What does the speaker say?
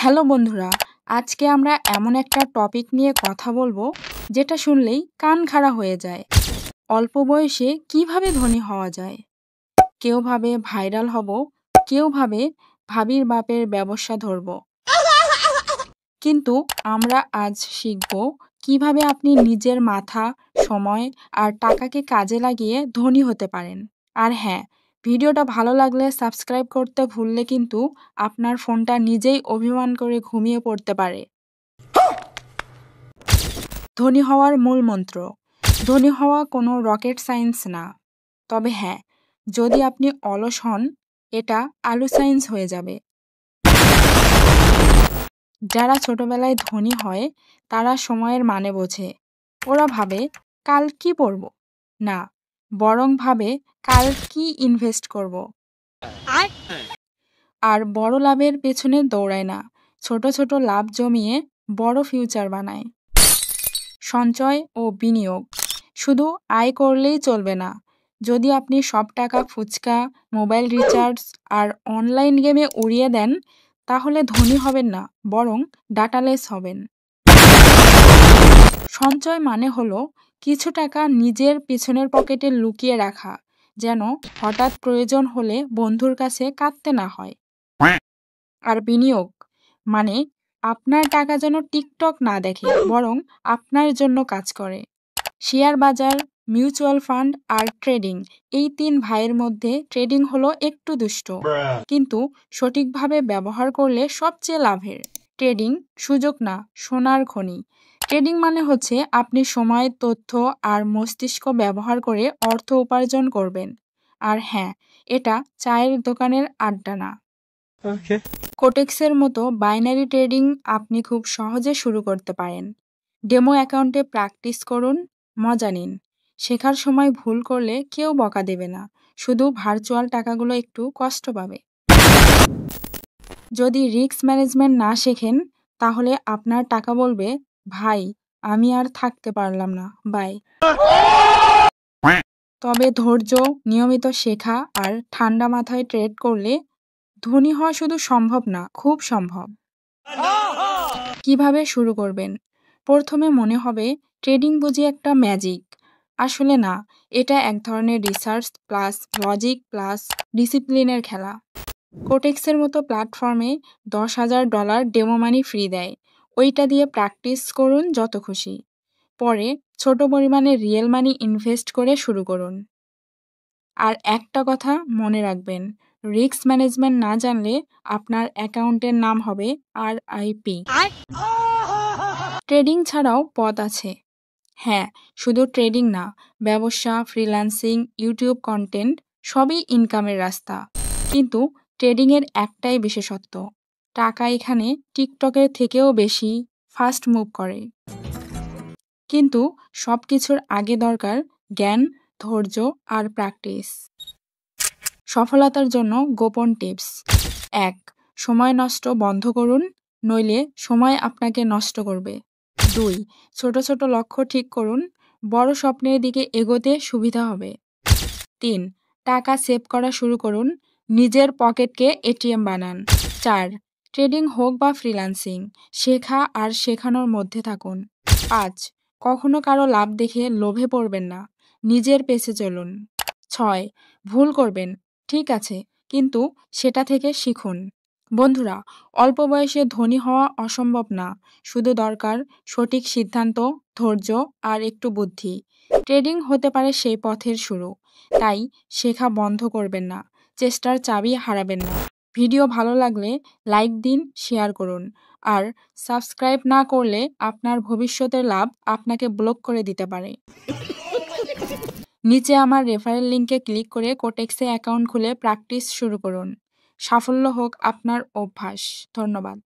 Hello বন্ধুরা, আজকে আমরা এমন একটা টপিক নিয়ে কথা বলবো যেটা শুনলেই কান খাড়া হয়ে যায়। অল্প বয়সে কিভাবে ধনী হওয়া যায়। কেউ ভাবে ভাইরাল হব, কেউ ভাবে ভাবির বাপের ব্যবসা ধরব। কিন্তু আমরা আজ শিখব কিভাবে আপনি নিজের মাথা, সময় আর টাকাকে কাজে লাগিয়ে ধনী হতে পারেন। আর হ্যাঁ, ভিডিওটা ভালো লাগলে সাবস্ক্রাইব করতে ভুললে কিন্তু আপনার ফোনটা নিজেই অভিমান করে ঘুমিয়ে পড়তে পারে। ধনী হওয়ার মূল মন্ত্র। ধনী হওয়া কোনো রকেট সায়েন্স না। তবে হ্যাঁ, যদি আপনি অলস হন, এটা আলু সায়েন্স হয়ে যাবে। যারা ছোটবেলায় ধনী হয় তারা সময়ের মানে বোঝে। ওরা ভাবে কাল কি পরব না, বরং ভাবে কাল কি ইনভেস্ট করব। আর বড় লাভের পেছনে দৌড়ায় না, ছোট ছোট লাভ জমিয়ে বড় ফিউচার বানায়। সঞ্চয় ও বিনিয়োগ। শুধু আয় করলেই চলবে না। যদি আপনি সব টাকা ফুচকা, মোবাইল রিচার্জ আর অনলাইন গেমে উড়িয়ে দেন, তাহলে ধনী হবেন না, বরং ডাটালেস হবেন। সঞ্চয় মানে হলো কিছু টাকা নিজের পেছনের পকেটে লুকিয়ে রাখা, যেন হঠাৎ প্রয়োজন হলে বন্ধুর কাছে কাঁদতে না হয়। আর বিনিয়োগ মানে আপনার টাকা যেন টিকটক না দেখে, বরং আপনার জন্য কাজ করে। শেয়ার বাজার, মিউচুয়াল ফান্ড আর ট্রেডিং, এই 3 ভাইয়ের মধ্যে ট্রেডিং হলো একটু দুষ্ট, কিন্তু সঠিকভাবে ব্যবহার করলে সবচেয়ে লাভের। ট্রেডিং সুযোগ না, সোনার খনি। ট্রেডিং মানে হচ্ছে আপনি সময়, তথ্য আর মস্তিষ্ক ব্যবহার করে অর্থ উপার্জন করবেন। আর হ্যাঁ, এটা চায়ের দোকানের আড্ডা না। কোটেক্সের মতো বাইনারি ট্রেডিং আপনি খুব সহজে শুরু করতে পারেন। ডেমো অ্যাকাউন্টে প্র্যাকটিস করুন, মজা নিন। শেখার সময় ভুল করলে কেউ বকা দেবে না, শুধু ভার্চুয়াল টাকাগুলো একটু কষ্ট পাবে। যদি রিস্ক ম্যানেজমেন্ট না শেখেন, তাহলে আপনার টাকা বলবে, ভাই আমি আর থাকতে পারলাম না, বাই। তবে ধৈর্য, নিয়মিত শেখা আর ঠান্ডা মাথায় ট্রেড করলে ধনী হওয়া শুধু সম্ভব না, খুব সম্ভব। কিভাবে শুরু করবেন? প্রথমে মনে হবে ট্রেডিং বুঝি একটা ম্যাজিক। আসলে না, এটা এক ধরনের রিসার্চ প্লাস লজিক প্লাস ডিসিপ্লিনের খেলা। কোটেক্সের মতো প্ল্যাটফর্মে $10,000 ডেমো মানি ফ্রি দেয়। ওইটা দিয়ে প্র্যাকটিস করুন যত খুশি। পরে ছোট পরিমাণে রিয়েল মানি ইনভেস্ট করে শুরু করুন। আর একটা কথা মনে রাখবেন, রিস্ক ম্যানেজমেন্ট না জানলে আপনার অ্যাকাউন্টের নাম হবে RIP। ট্রেডিং ছাড়াও পথ আছে। হ্যাঁ, শুধু ট্রেডিং না, ব্যবসা, ফ্রিল্যান্সিং, ইউটিউব কন্টেন্ট সবই ইনকামের রাস্তা। কিন্তু ট্রেডিংয়ের একটাই বিশেষত্ব, টাকা এখানে টিকটকের থেকেও বেশি ফাস্ট মুভ করে। কিন্তু সব কিছুর আগে দরকার জ্ঞান, ধৈর্য আর প্র্যাকটিস। সফলতার জন্য গোপন টিপস। 1. সময় নষ্ট বন্ধ করুন, নইলে সময় আপনাকে নষ্ট করবে। 2. ছোট ছোট লক্ষ্য ঠিক করুন, বড় স্বপ্নের দিকে এগোতে সুবিধা হবে। 3. টাকা সেভ করা শুরু করুন, নিজের পকেটকে ATM বানান। 4. ট্রেডিং হোক বা ফ্রিল্যান্সিং, শেখা আর শেখানোর মধ্যে থাকুন। 5. কখনো কারো লাভ দেখে লোভে পড়বেন না, নিজের পেছে চলুন। 6. ভুল করবেন, ঠিক আছে, কিন্তু সেটা থেকে শিখুন। বন্ধুরা, অল্প বয়সে ধনী হওয়া অসম্ভব না, শুধু দরকার সঠিক সিদ্ধান্ত, ধৈর্য আর একটু বুদ্ধি। ট্রেডিং হতে পারে সেই পথের শুরু, তাই শেখা বন্ধ করবেন না, চেষ্টার চাবি হারাবেন না। ভিডিও ভালো লাগলে লাইক দিন, শেয়ার করুন, আর সাবস্ক্রাইব না করলে আপনার ভবিষ্যতের লাভ আপনাকে ব্লক করে দিতে পারে। নিচে আমার রেফারেল লিঙ্কে ক্লিক করে কোটেক্সে অ্যাকাউন্ট খুলে প্র্যাকটিস শুরু করুন। সাফল্য হোক আপনার অভ্যাস। ধন্যবাদ।